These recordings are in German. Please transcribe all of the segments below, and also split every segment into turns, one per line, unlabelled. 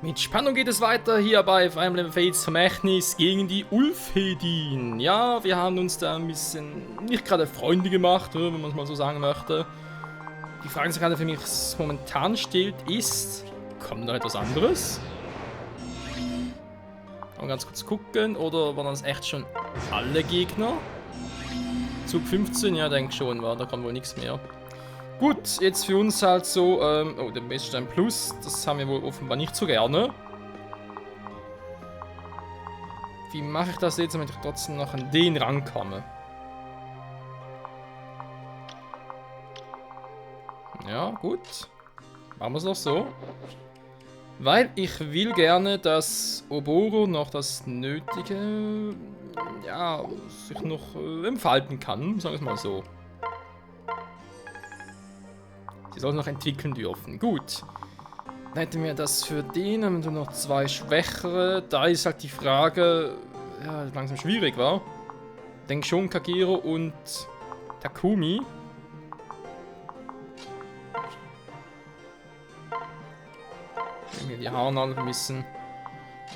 Mit Spannung geht es weiter hier bei Fire Emblem Fates Vermächtnis gegen die Ulfhedin. Ja, wir haben uns da ein bisschen nicht gerade Freunde gemacht, wenn man es mal so sagen möchte. Die Frage, die sich gerade für mich momentan stellt, ist, kommt da etwas anderes? Mal ganz kurz gucken, oder waren das echt schon alle Gegner? Zug 15, ja, denke schon, da kommt wohl nichts mehr. Gut, jetzt für uns halt so, oh, der Messstein Plus, das haben wir wohl offenbar nicht so gerne. Wie mache ich das jetzt, damit ich trotzdem noch an den rankomme? Ja, gut. Machen wir es doch so. Weil ich will gerne, dass Oboro noch das Nötige, ja, sich noch entfalten kann, sagen wir es mal so. Sie soll noch entwickeln dürfen. Gut. Dann hätten wir das für den, haben wir noch zwei schwächere. Da ist halt die Frage, ja, langsam schwierig war. Ich denke schon Kagero und Takumi. Wenn wir die Haarnadel vermissen.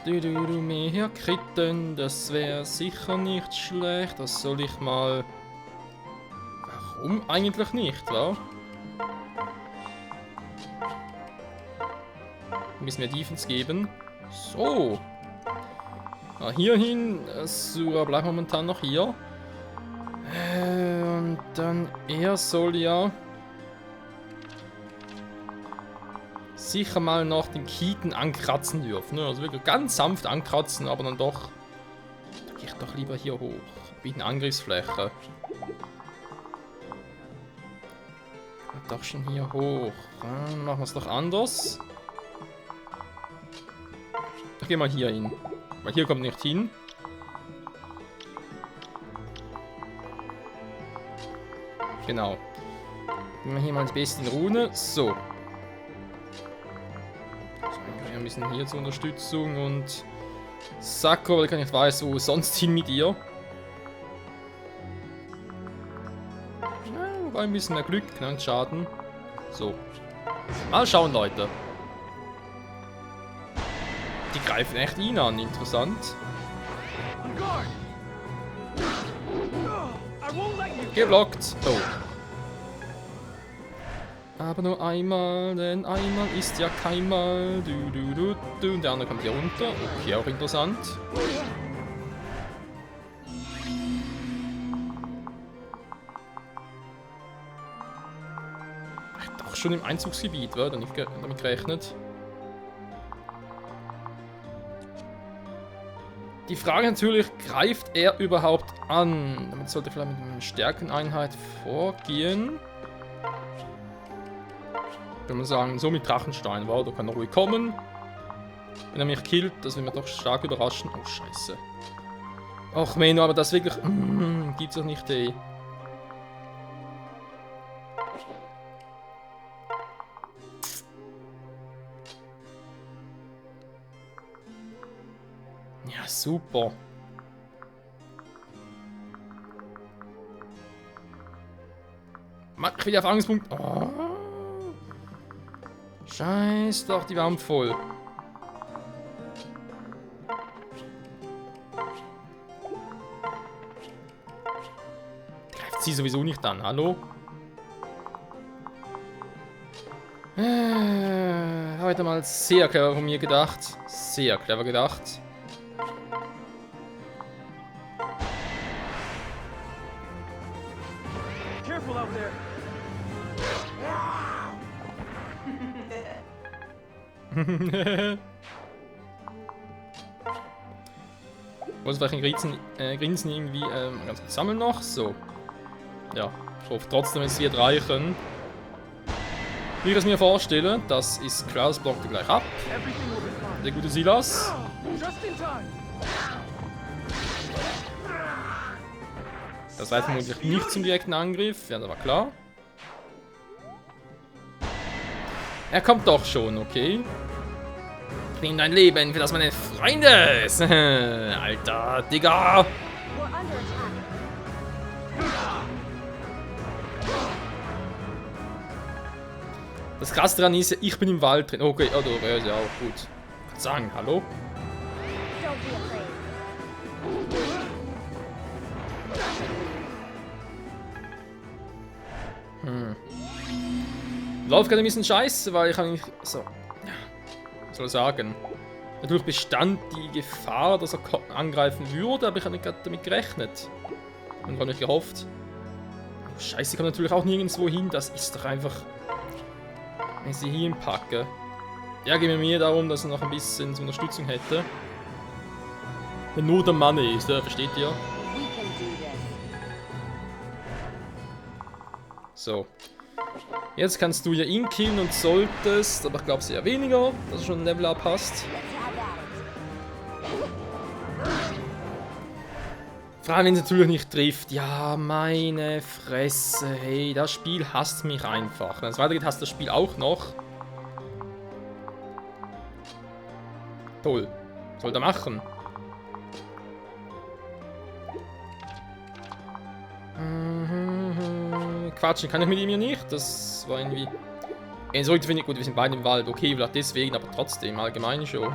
Du mehr Kritten, das wäre sicher nicht schlecht. Das soll ich mal. Warum eigentlich nicht, wa? Müssen wir Defense geben. So. Ah, hierhin. Sura bleibt momentan noch hier. Und dann er soll ja sicher mal noch den Kieten ankratzen dürfen. Also wirklich ganz sanft ankratzen, aber dann doch. Da gehe ich doch lieber hier hoch. Bieten Angriffsfläche. Doch schon hier hoch. Dann machen wir es doch anders. Ich gehe mal hier hin. Weil hier kommt nicht hin. Genau. Gehen wir hier mal ein bisschen Rune. So. Ein bisschen hier zur Unterstützung und Sakura, weil ich nicht weiß, wo sonst hin mit ihr. Ja, wobei ein bisschen mehr Glück, kein Schaden. So. Mal schauen, Leute. Die greifen echt ihn an, interessant. Geblockt. Oh. Aber nur einmal, denn einmal ist ja keinmal. Und der andere kommt hier runter. Okay, auch interessant. Ach, doch schon im Einzugsgebiet, war da nicht damit gerechnet. Die Frage natürlich, greift er überhaupt an? Damit sollte vielleicht mit einer Stärkeneinheit vorgehen. Wenn man sagen, so mit Drachenstein, wow, da kann er ruhig kommen. Wenn er mich killt, das wird mir doch stark überraschen. Oh, scheiße. Och, Menno, aber das wirklich... gibt's doch nicht, ey. Ja, super. Mann, ich will ja auf Angstpunkt... Oh. Scheiß doch, die waren voll. Greift sie sowieso nicht an, hallo? Heute mal sehr clever von mir gedacht. Sehr clever gedacht.
Careful out there.
Muss vielleicht ein Grinsen irgendwie ganz gut sammeln noch. So. Ja, ich hoffe trotzdem, es wird reichen. Wie ich es mir vorstelle, das ist Klaus blockt gleich ab. Der gute Silas. Das war vermutlich nicht zum direkten Angriff, ja, das war klar. Er kommt doch schon, okay. Ich nehme dein Leben für das meine Freunde ist. Alter, Digga. Das krasse daran ist, ich bin im Wald drin. Okay, oh, da wäre ja auch gut. sagen, hallo?
Don't be afraid.
Läuft gerade ein bisschen scheiße, weil ich eigentlich so, ja, was soll ich sagen? Natürlich bestand die Gefahr, dass er angreifen würde, aber ich habe nicht gerade damit gerechnet. Und gar nicht gehofft. Oh, scheiße, ich komme natürlich auch nirgendwo hin, das ist doch einfach, wenn ich sie hier packe. Ja, geht mir darum, dass er noch ein bisschen zur Unterstützung hätte. Wenn nur der Mann ist, ja, versteht ihr?
We can do this.
So. Jetzt kannst du ja ihn killen und solltest, aber ich glaube eher weniger, dass er schon ein Level Up hast.
Let's have at it.
Vor allem, wenn es natürlich nicht trifft. Ja, meine Fresse. Hey, das Spiel hasst mich einfach. Wenn es weitergeht, hasst das Spiel auch noch. Toll. Was soll er machen? Quatschen kann ich mit ihm ja nicht. Das war irgendwie... So finde ich gut, wir sind beide im Wald. Okay, vielleicht deswegen, aber trotzdem, allgemein schon.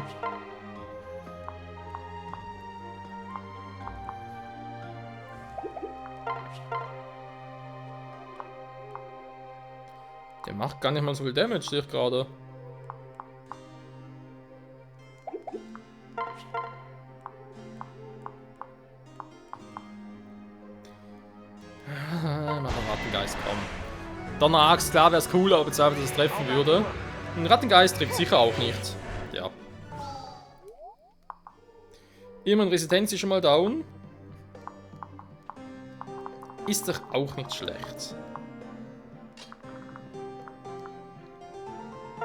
Der macht gar nicht mal so viel Damage, sehe ich gerade. Rattengeist, komm. Donneraxt, klar wäre es cooler, aber bezweifelt, dass es treffen würde. Ein Rattengeist trifft sicher auch nicht. Ja. Immerhin Resistenz ist schon mal down. Ist doch auch nicht schlecht.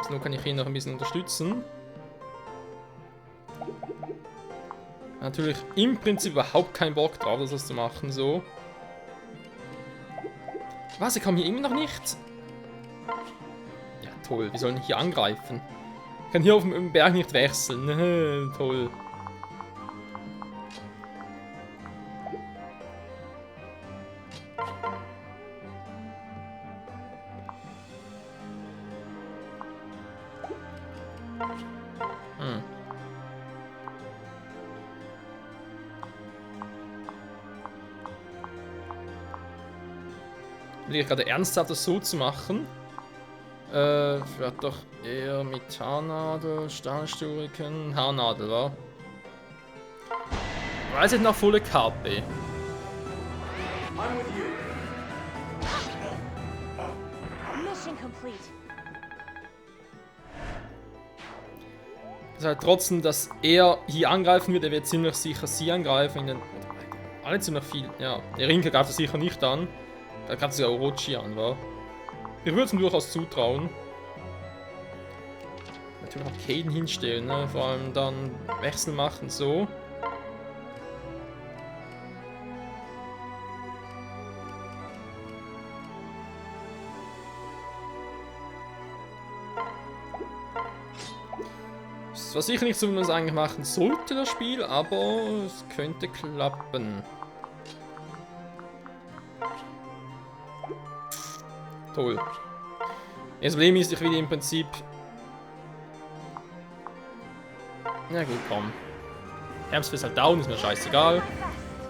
So, nun kann ich ihn noch ein bisschen unterstützen. Natürlich im Prinzip überhaupt keinen Bock drauf, das zu machen, so. Was, ich komme hier immer noch nicht? Ja, toll. Wir sollen hier angreifen. Ich kann hier auf dem Berg nicht wechseln. Toll. Will ich gerade ernsthaft das so zu machen? Vielleicht doch eher mit Haarnadel, Stahlsturiken, Haarnadel, wa? Weiß ich noch volle KP.
Mission complete.
Das heißt trotzdem, dass er hier angreifen wird, er wird ziemlich sicher sie angreifen. Alle ziemlich viel, ja. Der Rinke greift er sicher nicht an. Da greift ja Orochi an, wa? Ich würde es ihm durchaus zutrauen. Natürlich auch Kaden hinstellen, ne? Vor allem dann Wechsel machen, so. Das war sicher nicht so, wie man es eigentlich machen sollte, das Spiel, aber es könnte klappen. Toll. Das Problem ist, ich will im Prinzip... Na gut, komm. Herbst ist halt down, ist mir scheißegal.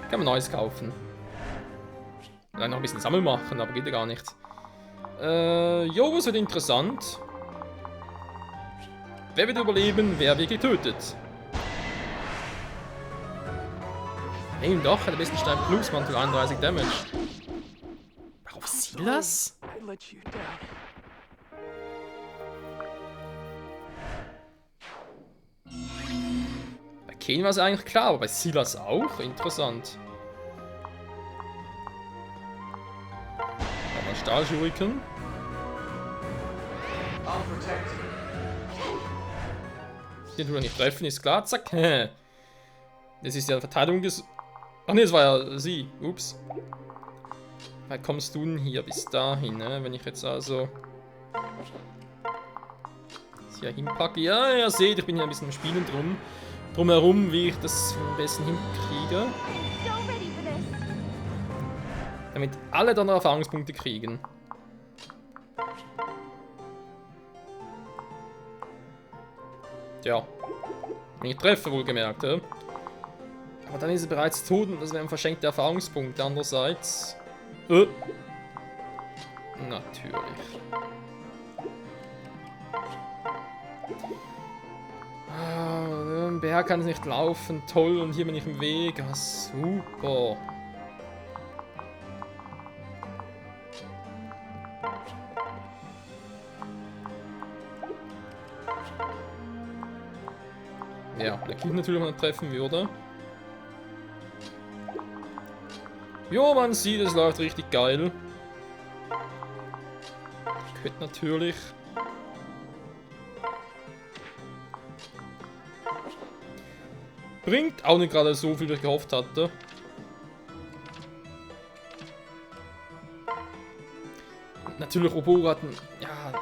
Kann man Neues kaufen. Vielleicht noch ein bisschen Sammel machen, aber geht ja gar nicht. Jo, was wird interessant. Wer wird überleben, wer wird getötet? Hey, doch, hat der besten Stein Plus, Mantel 31 Damage. Auf Silas? Bei Kain war es eigentlich klar, aber bei Silas auch? Interessant. Da war Stahlschuriken. Den tut er nicht treffen, ist klar. Zack. Das ist ja Verteidigung des... Ach ne, das war ja sie. Ups. Wie kommst du denn hier bis dahin, ne? Wenn ich jetzt also... das hier hinpacke. Ja, ihr seht, ich bin hier ein bisschen im Spielen drumherum, wie ich das am besten hinkriege.
So ready for this.
Damit alle dann Erfahrungspunkte kriegen. Tja. Wenn ich treffe, wohlgemerkt, ja. Aber dann ist er bereits tot und das wäre ein verschenkter Erfahrungspunkt. Andererseits... Natürlich. Ein Bär kann nicht laufen. Toll, und hier bin ich im Weg. Ah, super. Ja, der Kind natürlich noch treffen würde. Jo, man sieht, es läuft richtig geil. Könnte natürlich. Bringt auch nicht gerade so viel, wie ich gehofft hatte. Natürlich, Oboro hat ein... Ja...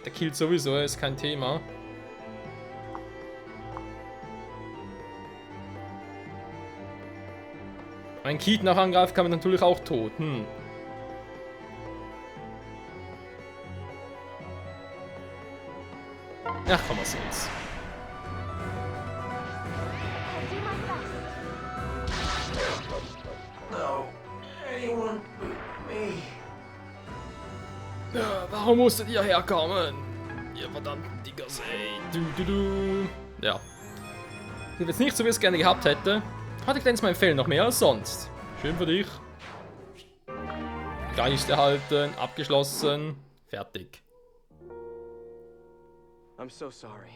Der killt sowieso, ist kein Thema. Ein Kiet nach angreift, kann man natürlich auch tot. Ach komm, was soll's.
I'll do my best.
No, anyone but me.
Ja, warum musstet ihr herkommen? Ihr verdammten Diggers, ey. Ja. Ich jetzt nicht so, wie ich es gerne gehabt hätte. Hatte ich denn jetzt mein Fell noch mehr als sonst? Schön für dich. Geist erhalten, abgeschlossen, fertig.
I'm so sorry.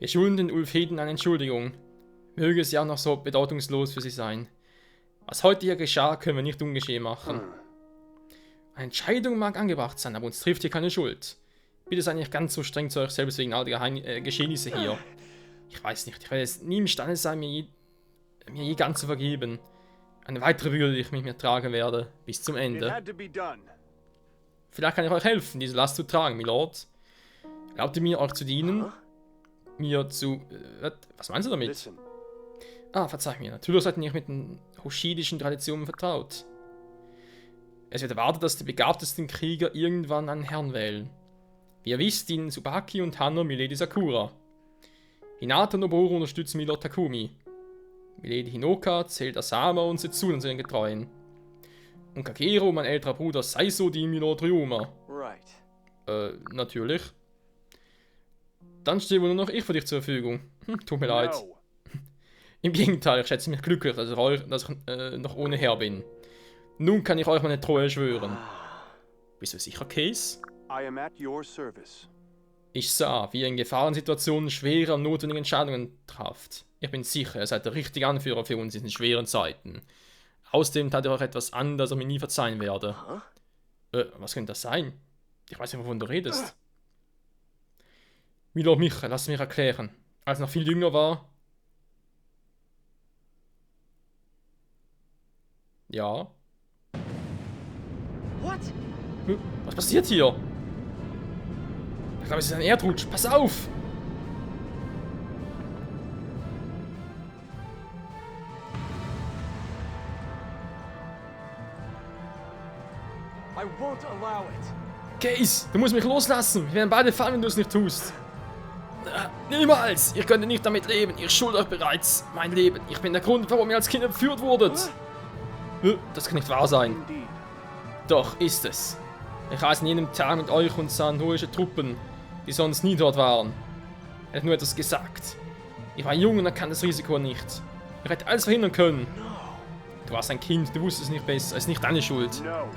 Wir schulden den Ulfheden eine Entschuldigung. Möge es ja noch so bedeutungslos für sie sein. Was heute hier geschah, können wir nicht ungeschehen machen. Eine Entscheidung mag angebracht sein, aber uns trifft hier keine Schuld. Bitte seid nicht ganz so streng zu euch selbst wegen all der Geschehnisse hier. Ich weiß nicht, ich werde es nie imstande sein, mir je ganz zu vergeben. Eine weitere Bürde, die ich mit mir tragen werde, bis zum Ende. Vielleicht kann ich euch helfen, diese Last zu tragen, Milord. Erlaubt ihr mir, euch zu dienen? Mir zu... was meinst du damit?
Listen,
Ah, verzeih mir. Natürlich seid ihr nicht mit den hoshidischen Traditionen vertraut. Es wird erwartet, dass die begabtesten Krieger irgendwann einen Herrn wählen. Wie ihr wisst, dienen Tsubaki und Hanno Milady Sakura. Hinata und Oboro unterstützen Milord Takumi. Milady Hinoka zählt Asama und Setsuna zu den Getreuen. Und Kagero, mein älterer Bruder Saiso, die Milord Ryoma.
right.
Natürlich. Dann stehe wohl nur noch ich für dich zur Verfügung. Tut mir leid.
No.
Im Gegenteil, ich schätze mich glücklich, dass ich noch ohne Herr bin. Nun kann ich euch meine Treue schwören. Bist du sicher, Case?
I am at your service.
Ich sah, wie ihr in Gefahrensituationen schwere und notwendige Entscheidungen trafft. Ich bin sicher, ihr seid der richtige Anführer für uns in diesen schweren Zeiten. Außerdem tat ihr euch etwas an, das er mir nie verzeihen werde. Was könnte das sein? Ich weiß nicht, wovon du redest. Milord Michael, lass mich erklären. Als er noch viel jünger war... Ja.
What?
Was passiert hier? Ich glaube, es ist ein Erdrutsch. Pass auf!
I won't allow it.
Case, du musst mich loslassen. Wir werden beide fallen, wenn du es nicht tust. Niemals! Ihr könnt nicht damit leben. Ihr schuldet euch bereits mein Leben. Ich bin der Grund, warum ihr als Kind entführt wurdet. Das kann nicht wahr sein.
Indeed.
Doch, ist es. Ich reise an jenem Tag mit euch und sanhoische Truppen, die sonst nie dort waren. Er hat nur etwas gesagt. Ich war jung und erkannte das Risiko nicht. Ich hätte alles verhindern können. Du warst ein Kind, du wusstest es nicht besser. Es ist nicht deine Schuld.
No.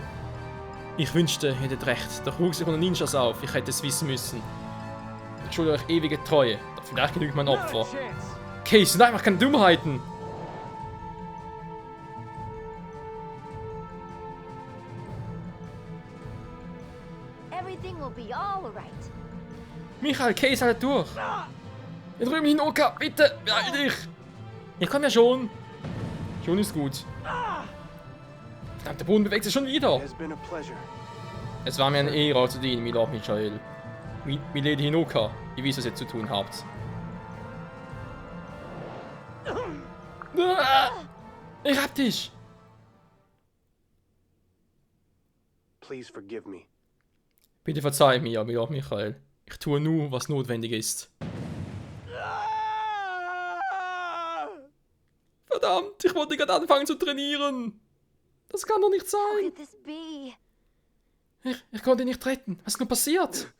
Ich wünschte, ihr hättet recht. Doch wuchs ich unter Ninjas auf. Ich hätte es wissen müssen. Ich schulde euch ewige Treue. Doch vielleicht genügt mein
Not a
Opfer.
chance.
Okay, es sind einfach keine Dummheiten.
Everything will be all right.
Michael, Case, halt durch. Wir drüben Hinoka, bitte, beeil dich. Ich komme ja schon. Schon ist gut. Verdammt, der Boden bewegt sich schon wieder.
It has been a pleasure.
Es war mir eine Ehre, euch zu dienen, Milord Michael. Milady Hinoka, ihr wisst, was ihr zu tun habt. Ich hab dich.
Please forgive me.
Bitte verzeih mir, Milord Michael. Ich tue nur, was notwendig ist. Verdammt, ich wollte gerade anfangen zu trainieren. Das kann doch nicht
How
sein.
could this be?
Ich konnte ihn nicht retten. Was ist nun passiert?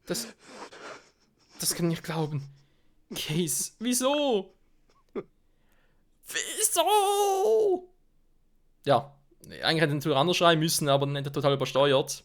Das kann ich nicht glauben. Case, wieso? Wieso? Ja, eigentlich hätte er natürlich anders schreien müssen, aber dann hätte er total übersteuert.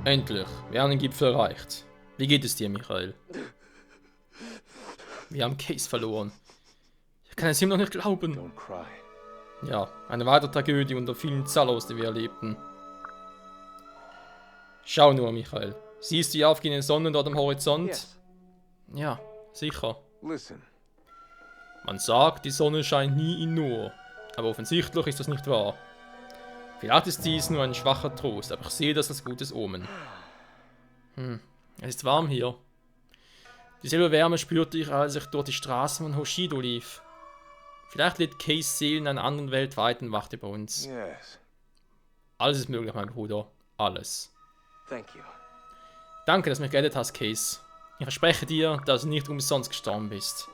Endlich, wir haben den Gipfel erreicht. Wie geht es dir, Michael? Wir haben Case verloren. Ich kann es ihm noch nicht glauben.
Don't cry.
Ja, eine weitere Tragödie unter vielen Zalos, die wir erlebten. Schau nur, Michael. Siehst du die aufgehende Sonne dort am Horizont?
Yes.
Ja, sicher.
Listen.
Man sagt, die Sonne scheint nie in nur. Aber offensichtlich ist das nicht wahr. Vielleicht ist dies nur ein schwacher Trost, aber ich sehe das als gutes Omen. Es ist warm hier. Dieselbe Wärme spürte ich, als ich durch die Straßen von Hoshido lief. Vielleicht lebt Case Seele in einer anderen Welt weit und wacht über uns.
Yes.
Alles ist möglich, mein Bruder. Alles.
Thank you.
Danke, dass du mich gerettet hast, Case. Ich verspreche dir, dass du nicht umsonst gestorben bist.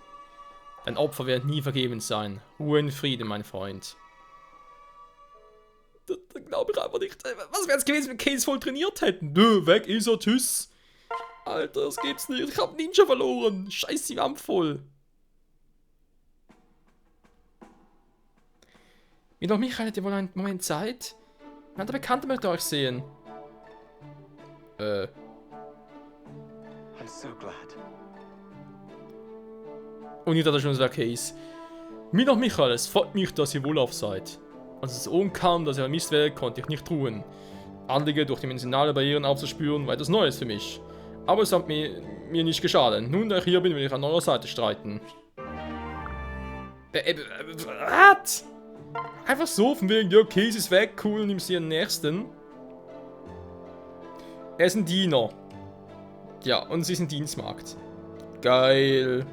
Dein Opfer wird nie vergeben sein. Ruhe in Frieden, mein Freund. Das glaube ich einfach nicht. Was wäre es gewesen, wenn Case voll trainiert hätten? Nö, weg ist er, tschüss. Alter, das gibt's nicht. Ich hab Ninja verloren. Scheiß die Wampe voll. Wie noch Michael, hätte wohl einen Moment Zeit? Ein anderer Bekannter möchte euch sehen.
I'm so glad.
Und nicht, dass das schon so Case. Mir noch Michael, es freut mich, dass ihr wohlauf seid. Als es umkam, dass ihr vermisst werdet, konnte ich nicht ruhen. Anliege durch dimensionale Barrieren aufzuspüren, war etwas Neues für mich. Aber es hat mir nicht geschadet. Nun, da ich hier bin, will ich an eurer Seite streiten. Was? Einfach so, von wegen, ja, Case ist weg, cool, nimm sie den nächsten. Er ist ein Diener. Ja, und sie ist ein Dienstmarkt. Geil.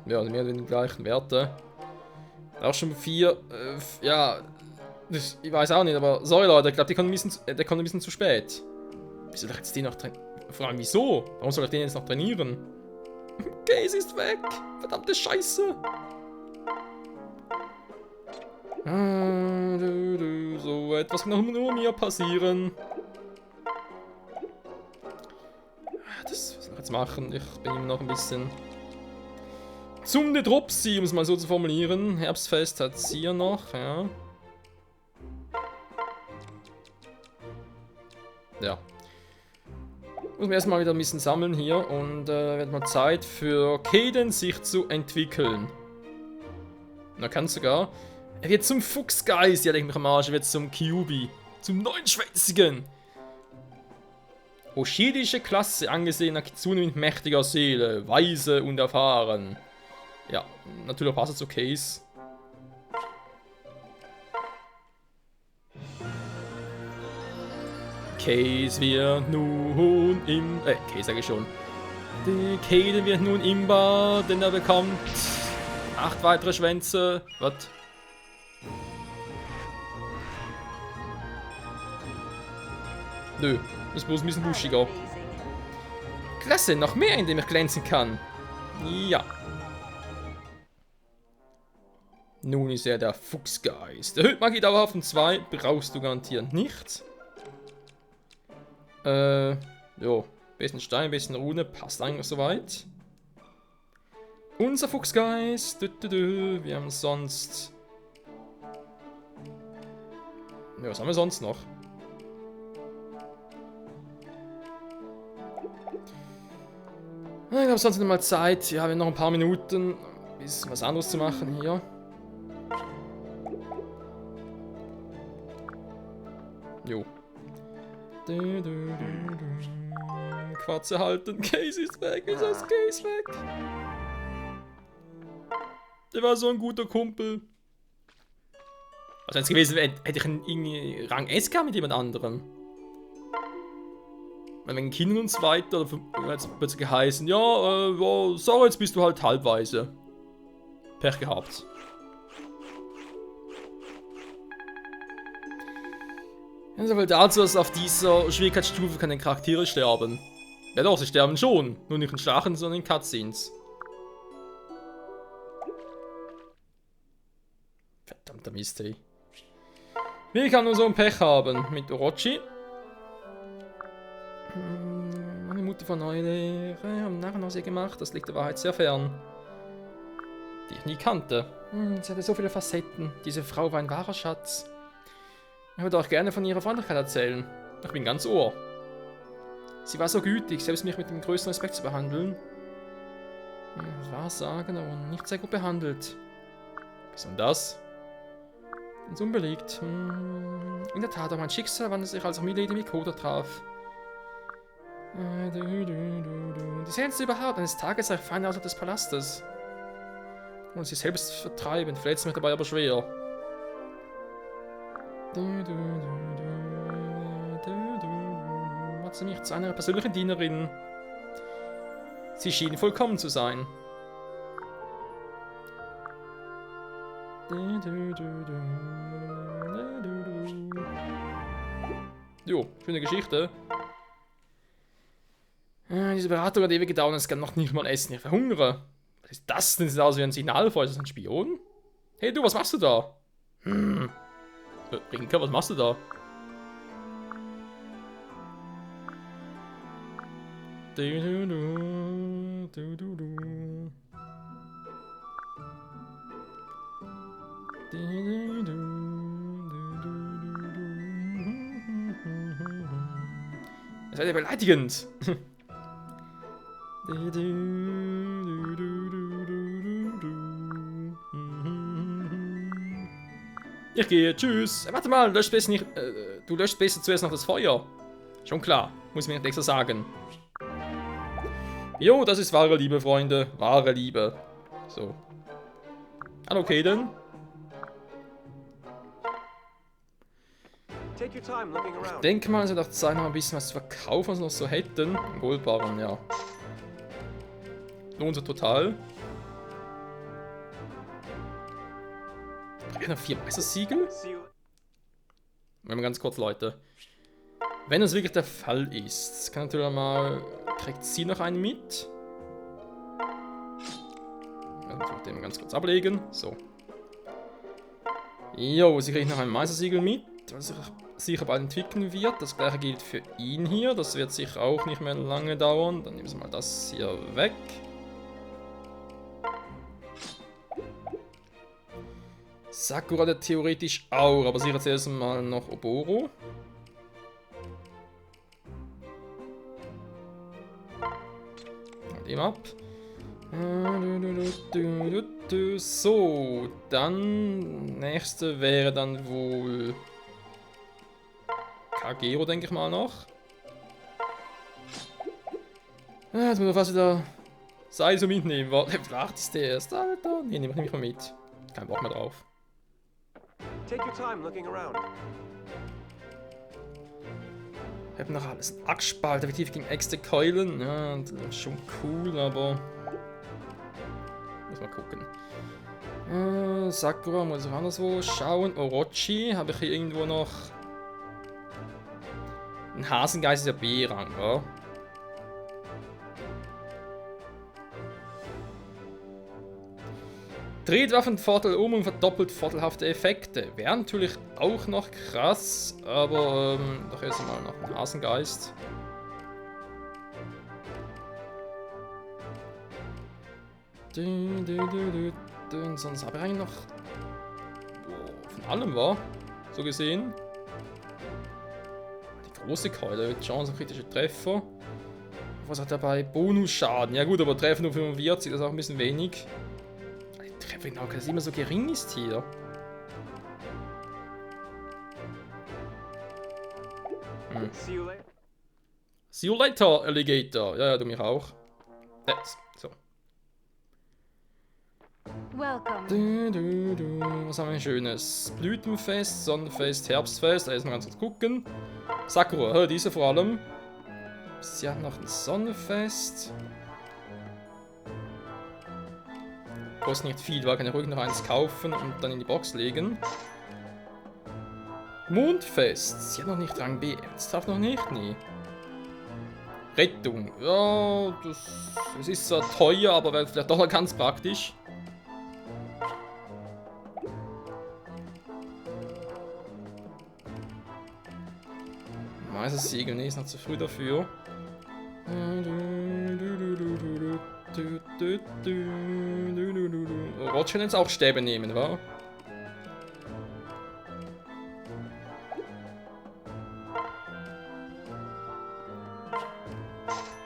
Ja, mehr oder weniger die gleichen Werte. Auch schon 4. Ja. Ich weiß auch nicht, aber sorry Leute, ich glaube, der kommt ein bisschen zu spät. Wieso soll ich jetzt den noch trainieren? Vor allem wieso? Warum soll ich den jetzt noch trainieren? Case ist weg! Verdammte Scheiße! So etwas kann nur mir passieren. Das, was soll ich jetzt machen? Ich bin immer noch ein bisschen zum Dropsy, um es mal so zu formulieren. Herbstfest hat sie ja noch, ja. Ja. Muss man erstmal wieder ein bisschen sammeln hier und wird mal Zeit für Kaden sich zu entwickeln. Und er kann sogar. Er wird zum Fuchsgeist, ja, denke ich mich am Arsch, er wird zum Kyubi. Zum Neunschwänzigen. Hoshidische Klasse, angesehener Kitsune mit mächtiger Seele, weise und erfahren. Ja, natürlich passt er zu Case. Case wird nun im... Case sage ich schon. Die Kaden wird nun imbar, denn er bekommt 8 weitere Schwänze. Was? Nö, das ist bloß ein bisschen buschiger. Klasse, noch mehr, in dem ich glänzen kann. Ja. Nun ist er der Fuchsgeist. Erhöht Magie dauerhaft und 2 brauchst du garantiert nicht. Jo. Bisschen Stein, bisschen Rune, passt eigentlich soweit. Unser Fuchsgeist. Wir haben sonst... Ja, was haben wir sonst noch? Ich glaube, sonst noch mal Zeit. Ja, wir haben noch ein paar Minuten, ein bisschen was anderes zu machen hier. Jo. Quatsch halten. Case ist weg. Wieso ist Case weg? Der war so ein guter Kumpel. Was wäre es gewesen, hätte ich einen irgendwie Rang S gehabt mit jemand anderem? Wenn Kindern und so weiter, oder jetzt plötzlich geheißen, ja, sorry, jetzt bist du halt halbweise. Pech gehabt. Also wohl dazu, dass auf dieser Schwierigkeitsstufe keine Charaktere sterben. Ja doch, sie sterben schon. Nur nicht in Schlachten, sondern in Cutscenes. Verdammter Mist, ey. Wie kann nur so ein Pech haben? Mit Orochi. Meine Mutter von Neulehre haben nachher aus ihr gemacht. Das liegt der Wahrheit sehr fern. Die ich nie kannte. Sie hatte so viele Facetten. Diese Frau war ein wahrer Schatz. Ich würde auch gerne von ihrer Freundlichkeit erzählen. Ich bin ganz Ohr. Sie war so gütig, selbst mich mit dem größten Respekt zu behandeln. Wahrsagen, aber nicht sehr gut behandelt. Wieso denn das? Ganz unbelegt. In der Tat, auch mein Schicksal wandte sich, als ich Milady Mikoto traf. Die seltenste überhaupt. Eines Tages sah ich fein außerhalb des Palastes. Und sie selbst vertreiben, verletzt mich dabei aber schwer. Hat sie mich zu einer persönlichen Dienerin. Sie schien vollkommen zu sein. Jo, schöne Geschichte. Diese Beratung hat ewig gedauert und es kann noch nicht mal essen. Ich verhungere. Was ist das denn? Sieht aus wie ein Signalfeuer. Ist das ein Spion? Hey du, was machst du da? Rinka, was machst du da? Das wird ja beleidigend. Ich gehe, tschüss. Warte mal, du löscht besser zuerst noch das Feuer. Schon klar, muss mir nicht extra sagen. Jo, das ist wahre Liebe, Freunde. Wahre Liebe. So. Hallo, Kaden. Ich denke mal, es wird auch Zeit, noch ein bisschen was zu verkaufen, was wir noch so hätten. Goldbarren, ja. Lohnt sich total. Noch 4 Meistersiegel? Wenn wir ganz kurz, Leute. Wenn das wirklich der Fall ist, kann natürlich mal. Kriegt sie noch einen mit? Dann tue ich den ganz kurz ablegen. So. Jo, sie kriegt noch ein Meistersiegel mit, was sich sicher bald entwickeln wird. Das gleiche gilt für ihn hier. Das wird sicher auch nicht mehr lange dauern. Dann nehmen wir mal das hier weg. Sakura hat theoretisch auch, aber sicher zuerst mal noch Oboro. Dem ab. So, dann nächste wäre dann wohl Kagero, denke ich mal noch. Jetzt muss ich fast wieder Sei so mitnehmen. Level 8 ist der erst, Alter. Nee, nehme ich mal mit. Kein Bock mehr drauf.
Take your time looking around.
Ich habe noch alles. Ein Axtspalt, effektiv gegen Äxte Keulen. Ja, das ist schon cool, aber. Muss mal gucken. Sakura muss ich anderswo schauen. Orochi, habe ich hier irgendwo noch. Ein Hasengeist ist ja B-Rang, ja. Dreht Waffenvorteil um und verdoppelt vorteilhafte Effekte. Wäre natürlich auch noch krass, aber doch erst mal noch ein Hasengeist. Sonst habe ich eigentlich noch von allem war, so gesehen. Die große Keule, Chance auf kritische Treffer. Was hat er dabei? Bonusschaden. Ja gut, aber Treffen nur 45, das ist auch ein bisschen wenig. Genau, dass es immer so gering ist hier. See you later, Alligator. Ja, du mich auch. So.
Welcome.
Was haben wir Schönes? Blütenfest, Sonnenfest, Herbstfest. Da ist mal ganz kurz gucken. Sakura, diese vor allem. Sie hat noch ein Sonnenfest. kostet nicht viel, weil kann ich ruhig noch eins kaufen und dann in die Box legen. Mondfest. Sie hat noch nicht Rang B. Ernsthaft noch nicht? Nee. Rettung. Ja, das ist zwar teuer, aber wäre vielleicht doch noch ganz praktisch. Meister Siegel, nee, ist noch zu früh dafür. Roger jetzt auch Stäbe nehmen, wa?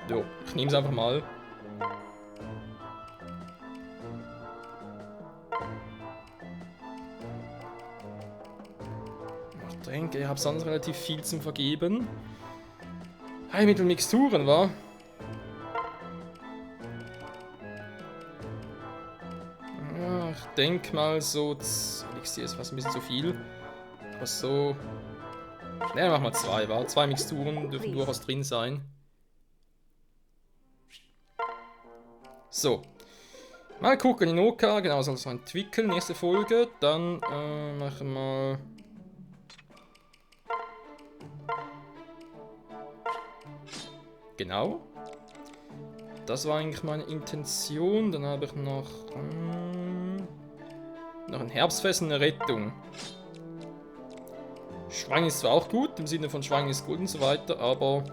Jo, ich nehme es einfach mal. Ich denke, ich habe sonst relativ viel zum Vergeben. Heilmittel Mixturen, wa? Ja, ich denke mal so. Elixier ist fast ein bisschen zu viel. Aber so. Ne, machen wir 2, wa? 2 Mixturen dürfen durchaus drin sein. So. Mal gucken, Inoka, genau, soll es so entwickeln, nächste Folge. Dann machen wir. Genau. Das war eigentlich meine Intention. Dann habe ich noch ein Herbstfest und eine Rettung. Schwang ist zwar auch gut, im Sinne von Schwang ist gut und so weiter, aber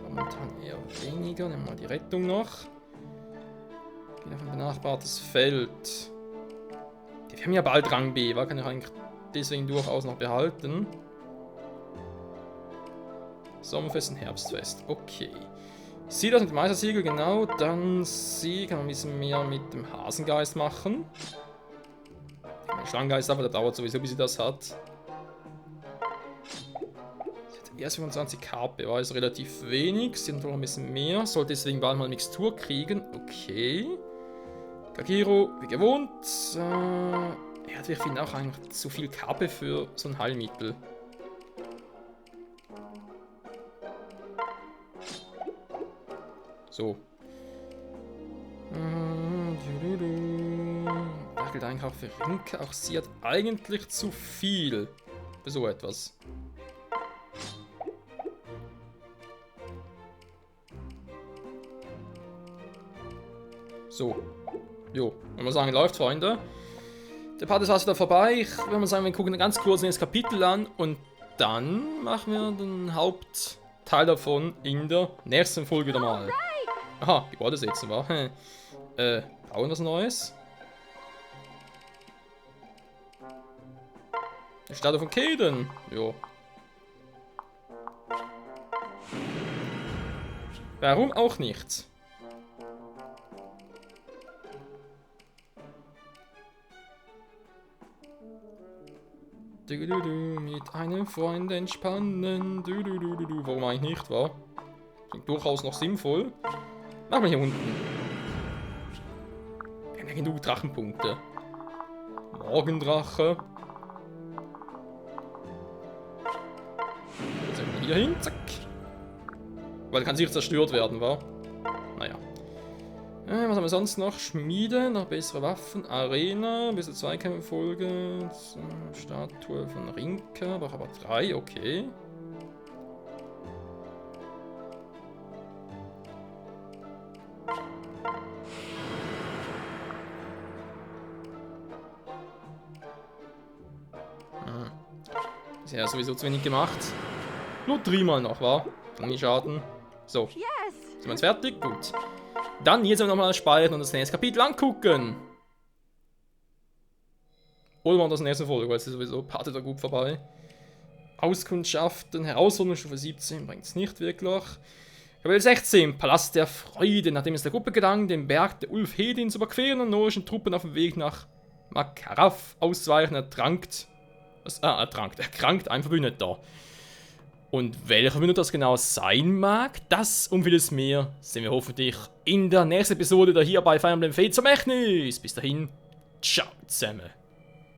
momentan eher weniger. Nehmen wir mal die Rettung noch. Gehen auf ein benachbartes Feld. Wir haben ja bald Rang B, kann ich eigentlich deswegen durchaus noch behalten. Sommerfest und Herbstfest, okay. Sie das mit dem Meistersiegel, genau. Dann sie kann man ein bisschen mehr mit dem Hasengeist machen. Der Schlangengeist, aber der dauert sowieso, bis sie das hat. Sie hat erst 25 KP, war also relativ wenig. Sie hat noch ein bisschen mehr, sollte deswegen bald mal eine Mixtur kriegen. Okay. Kagero, wie gewohnt. Er hat, ich finde, auch eigentlich zu viel KP für so ein Heilmittel. So. Da gilt eigentlich auch für Rinke. Auch sie hat eigentlich zu viel für so etwas. So. Jo. Wenn man sagen, läuft, Freunde. Der Part ist also da vorbei. Ich würde mal sagen, wir gucken ganz kurz in das Kapitel an und dann machen wir den Hauptteil davon in der nächsten Folge wieder mal. Aha, Gebäude setzen, wa? Bauen was Neues? Die Statue von Kaden. Jo. Warum auch nicht? Mit einem Freund entspannen. Warum eigentlich nicht, wa? Klingt durchaus noch sinnvoll. Machen wir hier unten. Wir haben ja genug Drachenpunkte. Morgendrache. Jetzt sind wir hier hin. Zack. Weil kann sicher zerstört werden, wa? Naja. Was haben wir sonst noch? Schmiede, noch bessere Waffen. Arena, bisschen Zweikämpfe-Folge. Statue von Rinka, aber 3, okay. Ist ja sowieso zu wenig gemacht. Nur 3 mal noch, wa? Nie Schaden. So. Sind wir jetzt fertig? Gut. Dann jetzt nochmal speichern und das nächste Kapitel angucken. Oder wir das nächste Folge, weil es ist sowieso Part da gut vorbei. Auskundschaften, Herausforderungsstufe 17 bringt es nicht wirklich. Kapitel 16, Palast der Freude. Nachdem es der Gruppe gelang, den Berg der Ulfhedin zu überqueren und norischen Truppen auf dem Weg nach Makaraf auszuweichen, erkrankt ein Verbündeter. Und welcher Verbündeter das genau sein mag, das und vieles mehr sehen wir hoffentlich in der nächsten Episode hier bei Fire Emblem Fates zum Echnis. Bis dahin, ciao zusammen.